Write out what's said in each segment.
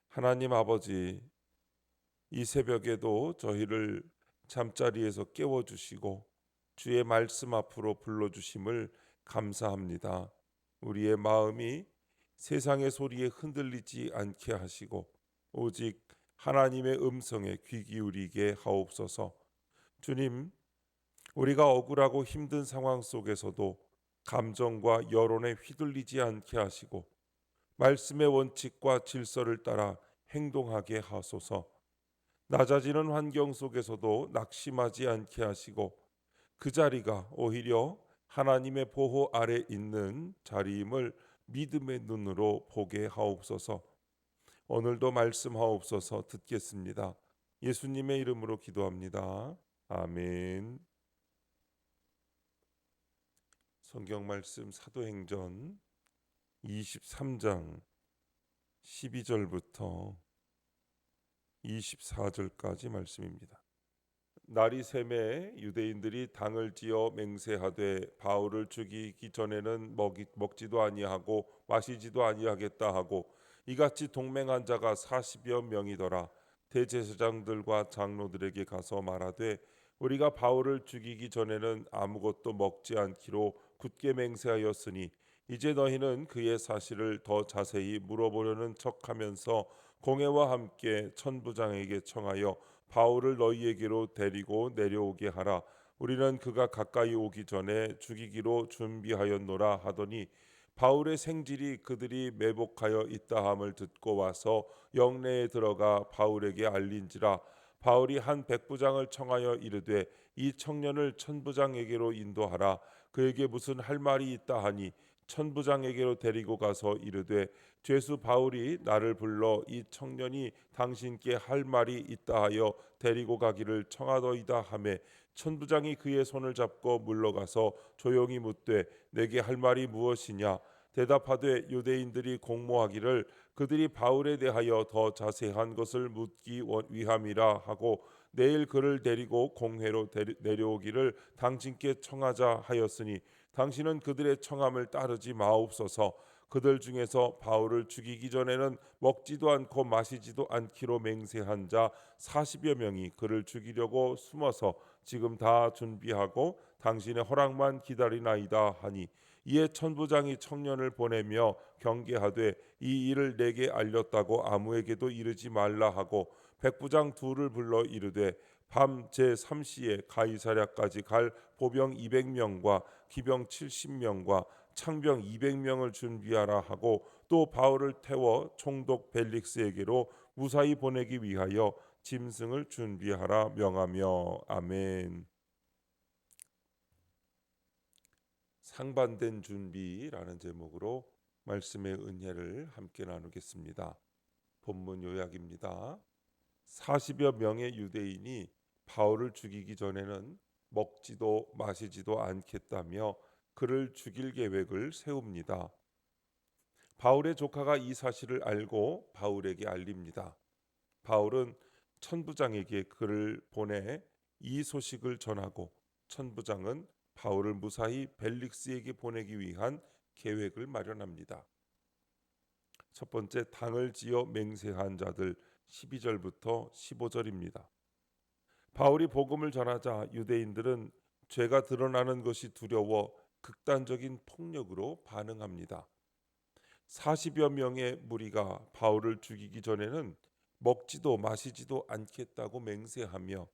하나님 아버지, 이 새벽에도 저희를 잠자리에서 깨워주시고 주의 말씀 앞으로 불러주심을 감사합니다. 우리의 마음이 세상의 소리에 흔들리지 않게 하시고 오직 하나님의 음성에 귀 기울이게 하옵소서. 주님, 우리가 억울하고 힘든 상황 속에서도 감정과 여론에 휘둘리지 않게 하시고 말씀의 원칙과 질서를 따라 행동하게 하소서. 낮아지는 환경 속에서도 낙심하지 않게 하시고 그 자리가 오히려 하나님의 보호 아래 있는 자리임을 믿음의 눈으로 보게 하옵소서. 오늘도 말씀하옵소서. 듣겠습니다. 예수님의 이름으로 기도합니다. 아멘. 성경 말씀 사도행전 23장 12절부터 24절까지 말씀입니다. 날이 새매 유대인들이 당을 지어 맹세하되 바울을 죽이기 전에는 먹지도 아니하고 마시지도 아니하겠다 하고 이같이 동맹한 자가 40여 명이더라. 대제사장들과 장로들에게 가서 말하되 우리가 바울을 죽이기 전에는 아무것도 먹지 않기로 굳게 맹세하였으니 이제 너희는 그의 사실을 더 자세히 물어보려는 척하면서 공회와 함께 천부장에게 청하여 바울을 너희에게로 데리고 내려오게 하라. 우리는 그가 가까이 오기 전에 죽이기로 준비하였노라 하더니 바울의 생질이 그들이 매복하여 있다함을 듣고 와서 영내에 들어가 바울에게 알린지라. 바울이 한 백부장을 청하여 이르되 이 청년을 천부장에게로 인도하라. 그에게 무슨 할 말이 있다 하니 천부장에게로 데리고 가서 이르되 죄수 바울이 나를 불러 이 청년이 당신께 할 말이 있다 하여 데리고 가기를 청하더이다 하매 천부장이 그의 손을 잡고 물러가서 조용히 묻되 내게 할 말이 무엇이냐. 대답하되 유대인들이 공모하기를 그들이 바울에 대하여 더 자세한 것을 묻기 위함이라 하고 내일 그를 데리고 공회로 내려오기를 당신께 청하자 하였으니 당신은 그들의 청함을 따르지 마옵소서. 그들 중에서 바울을 죽이기 전에는 먹지도 않고 마시지도 않기로 맹세한 자 40여 명이 그를 죽이려고 숨어서 지금 다 준비하고 당신의 허락만 기다리나이다 하니 이에 천부장이 청년을 보내며 경계하되 이 일을 내게 알렸다고 아무에게도 이르지 말라 하고 백부장 둘을 불러 이르되 밤 제3시에 가이사랴까지 갈 보병 200명과 기병 70명과 창병 200명을 준비하라 하고 또 바울을 태워 총독 벨릭스에게로 무사히 보내기 위하여 짐승을 준비하라 명하며. 아멘. 상반된 준비라는 제목으로 말씀의 은혜를 함께 나누겠습니다. 본문 요약입니다. 40여 명의 유대인이 바울을 죽이기 전에는 먹지도 마시지도 않겠다며 그를 죽일 계획을 세웁니다. 바울의 조카가 이 사실을 알고 바울에게 알립니다. 바울은 천부장에게 글을 보내 이 소식을 전하고 천부장은 바울을 무사히 벨릭스에게 보내기 위한 계획을 마련합니다. 첫 번째, 당을 지어 맹세한 자들 12절부터 15절입니다. 바울이 복음을 전하자 유대인들은 죄가 드러나는 것이 두려워 극단적인 폭력으로 반응합니다. 40여 명의 무리가 바울을 죽이기 전에는 먹지도 마시지도 않겠다고 맹세하며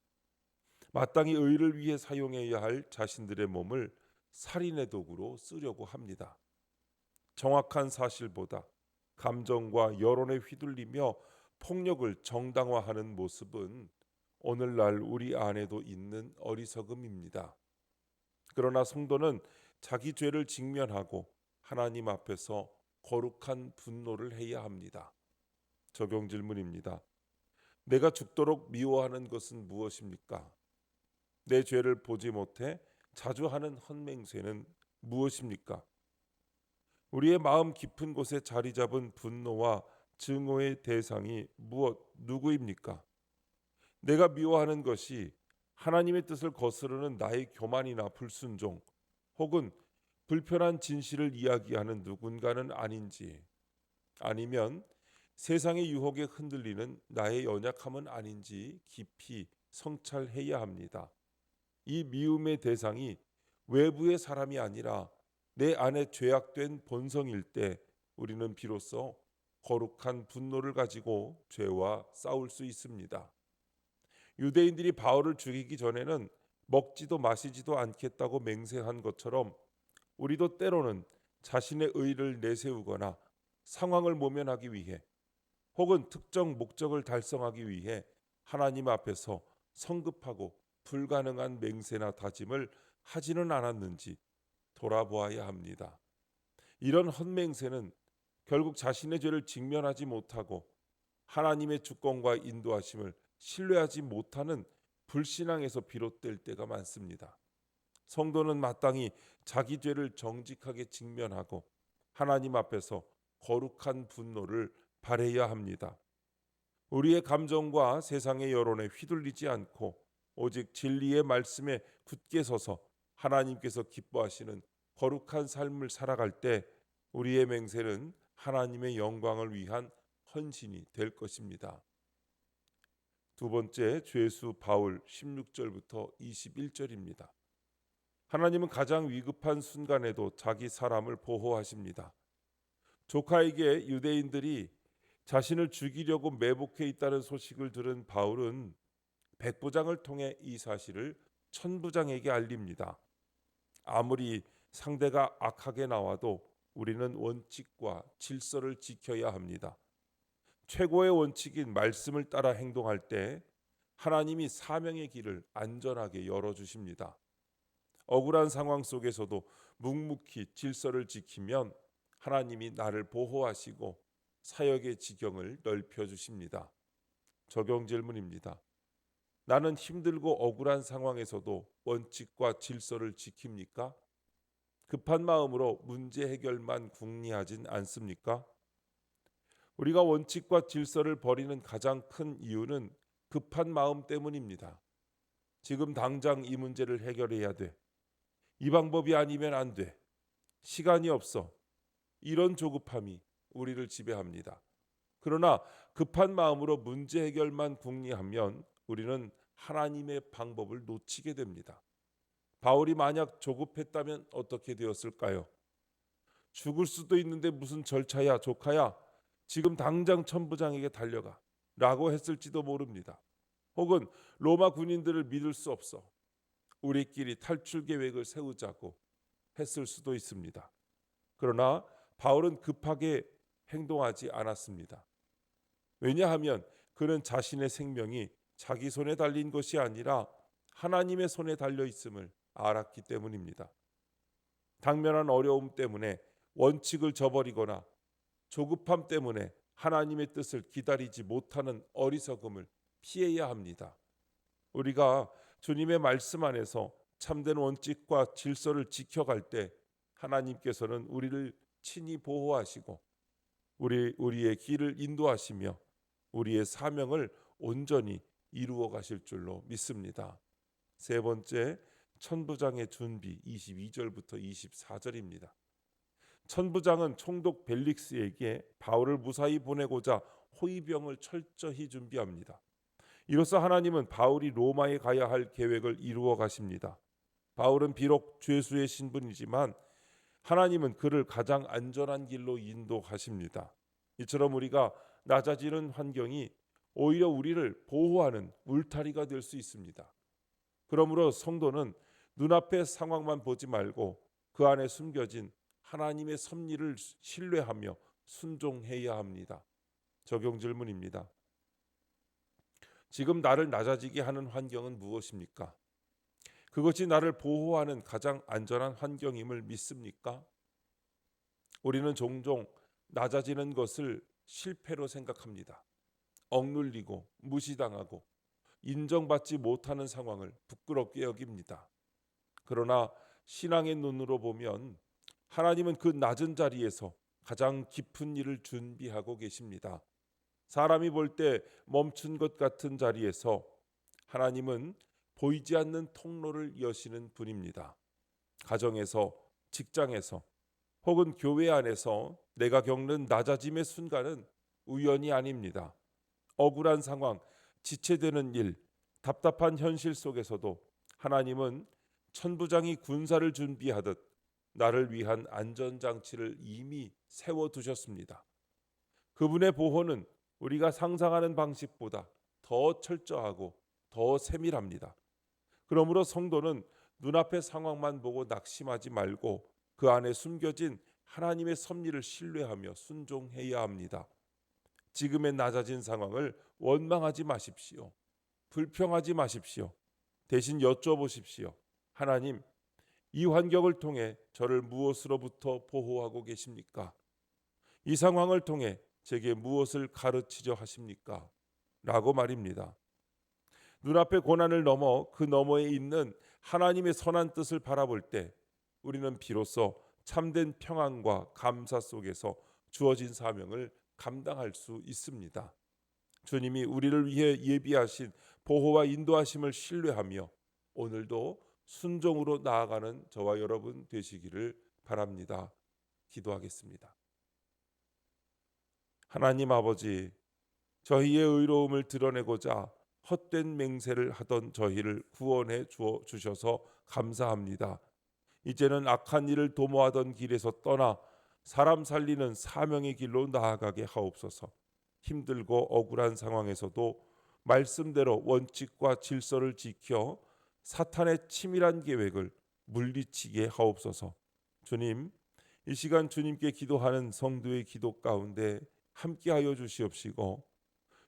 마땅히 의를 위해 사용해야 할 자신들의 몸을 살인의 도구로 쓰려고 합니다. 정확한 사실보다 감정과 여론에 휘둘리며 폭력을 정당화하는 모습은 오늘날 우리 안에도 있는 어리석음입니다. 그러나 성도는 자기 죄를 직면하고 하나님 앞에서 거룩한 분노를 해야 합니다. 적용 질문입니다. 내가 죽도록 미워하는 것은 무엇입니까? 내 죄를 보지 못해 자주 하는 헛맹세는 무엇입니까? 우리의 마음 깊은 곳에 자리 잡은 분노와 증오의 대상이 누구입니까? 내가 미워하는 것이 하나님의 뜻을 거스르는 나의 교만이나 불순종 혹은 불편한 진실을 이야기하는 누군가는 아닌지, 아니면 세상의 유혹에 흔들리는 나의 연약함은 아닌지 깊이 성찰해야 합니다. 이 미움의 대상이 외부의 사람이 아니라 내 안에 죄악된 본성일 때 우리는 비로소 거룩한 분노를 가지고 죄와 싸울 수 있습니다. 유대인들이 바울을 죽이기 전에는 먹지도 마시지도 않겠다고 맹세한 것처럼 우리도 때로는 자신의 의를 내세우거나 상황을 모면하기 위해 혹은 특정 목적을 달성하기 위해 하나님 앞에서 성급하고 불가능한 맹세나 다짐을 하지는 않았는지 돌아보아야 합니다. 이런 헛맹세는 결국 자신의 죄를 직면하지 못하고 하나님의 주권과 인도하심을 신뢰하지 못하는 불신앙에서 비롯될 때가 많습니다. 성도는 마땅히 자기 죄를 정직하게 직면하고 하나님 앞에서 거룩한 분노를 발해야 합니다. 우리의 감정과 세상의 여론에 휘둘리지 않고 오직 진리의 말씀에 굳게 서서 하나님께서 기뻐하시는 거룩한 삶을 살아갈 때 우리의 맹세는 하나님의 영광을 위한 헌신이 될 것입니다. 두 번째, 죄수 바울 16절부터 21절입니다. 하나님은 가장 위급한 순간에도 자기 사람을 보호하십니다. 조카에게 유대인들이 자신을 죽이려고 매복해 있다는 소식을 들은 바울은 백부장을 통해 이 사실을 천부장에게 알립니다. 아무리 상대가 악하게 나와도 우리는 원칙과 질서를 지켜야 합니다. 최고의 원칙인 말씀을 따라 행동할 때 하나님이 사명의 길을 안전하게 열어주십니다. 억울한 상황 속에서도 묵묵히 질서를 지키면 하나님이 나를 보호하시고 사역의 지경을 넓혀주십니다. 적용 질문입니다. 나는 힘들고 억울한 상황에서도 원칙과 질서를 지킵니까? 급한 마음으로 문제 해결만 궁리하진 않습니까? 우리가 원칙과 질서를 버리는 가장 큰 이유는 급한 마음 때문입니다. 지금 당장 이 문제를 해결해야 돼. 이 방법이 아니면 안 돼. 시간이 없어. 이런 조급함이 우리를 지배합니다. 그러나 급한 마음으로 문제 해결만 궁리하면 우리는 하나님의 방법을 놓치게 됩니다. 바울이 만약 조급했다면 어떻게 되었을까요? 죽을 수도 있는데 무슨 절차야, 조카야. 지금 당장 천부장에게 달려가 라고 했을지도 모릅니다. 혹은 로마 군인들을 믿을 수 없어. 우리끼리 탈출 계획을 세우자고 했을 수도 있습니다. 그러나 바울은 급하게 행동하지 않았습니다. 왜냐하면 그는 자신의 생명이 자기 손에 달린 것이 아니라 하나님의 손에 달려 있음을 알았기 때문입니다. 당면한 어려움 때문에 원칙을 저버리거나 조급함 때문에 하나님의 뜻을 기다리지 못하는 어리석음을 피해야 합니다. 우리가 주님의 말씀 안에서 참된 원칙과 질서를 지켜갈 때 하나님께서는 우리를 친히 보호하시고 우리의 길을 인도하시며 우리의 사명을 온전히 이루어 가실 줄로 믿습니다. 세 번째, 천부장의 준비 22절부터 24절입니다. 천부장은 총독 벨릭스에게 바울을 무사히 보내고자 호위병을 철저히 준비합니다. 이로써 하나님은 바울이 로마에 가야 할 계획을 이루어 가십니다. 바울은 비록 죄수의 신분이지만 하나님은 그를 가장 안전한 길로 인도하십니다. 이처럼 우리가 낮아지는 환경이 오히려 우리를 보호하는 울타리가 될 수 있습니다. 그러므로 성도는 눈앞의 상황만 보지 말고 그 안에 숨겨진 하나님의 섭리를 신뢰하며 순종해야 합니다. 적용 질문입니다. 지금 나를 낮아지게 하는 환경은 무엇입니까? 그것이 나를 보호하는 가장 안전한 환경임을 믿습니까? 우리는 종종 낮아지는 것을 실패로 생각합니다. 억눌리고 무시당하고 인정받지 못하는 상황을 부끄럽게 여깁니다. 그러나 신앙의 눈으로 보면 하나님은 그 낮은 자리에서 가장 깊은 일을 준비하고 계십니다. 사람이 볼 때 멈춘 것 같은 자리에서 하나님은 보이지 않는 통로를 여시는 분입니다. 가정에서, 직장에서 혹은 교회 안에서 내가 겪는 낮아짐의 순간은 우연이 아닙니다. 억울한 상황, 지체되는 일, 답답한 현실 속에서도 하나님은 천부장이 군사를 준비하듯 나를 위한 안전장치를 이미 세워두셨습니다. 그분의 보호는 우리가 상상하는 방식보다 더 철저하고 더 세밀합니다. 그러므로 성도는 눈앞의 상황만 보고 낙심하지 말고 그 안에 숨겨진 하나님의 섭리를 신뢰하며 순종해야 합니다. 지금의 낮아진 상황을 원망하지 마십시오. 불평하지 마십시오. 대신 여쭤보십시오. 하나님, 이 환경을 통해 저를 무엇으로부터 보호하고 계십니까? 이 상황을 통해 제게 무엇을 가르치려 하십니까? 라고 말입니다. 눈앞의 고난을 넘어 그 너머에 있는 하나님의 선한 뜻을 바라볼 때 우리는 비로소 참된 평안과 감사 속에서 주어진 사명을 감당할 수 있습니다. 주님이 우리를 위해 예비하신 보호와 인도하심을 신뢰하며 오늘도 순종으로 나아가는 저와 여러분 되시기를 바랍니다. 기도하겠습니다. 하나님 아버지, 저희의 의로움을 드러내고자 헛된 맹세를 하던 저희를 구원해 주셔서 감사합니다. 이제는 악한 일을 도모하던 길에서 떠나 사람 살리는 사명의 길로 나아가게 하옵소서. 힘들고 억울한 상황에서도 말씀대로 원칙과 질서를 지켜 사탄의 치밀한 계획을 물리치게 하옵소서. 주님, 이 시간 주님께 기도하는 성도의 기도 가운데 함께하여 주시옵시고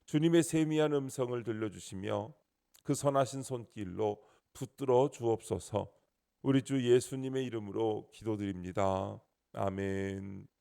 주님의 세미한 음성을 들려주시며 그 선하신 손길로 붙들어 주옵소서. 우리 주 예수님의 이름으로 기도드립니다. 아멘.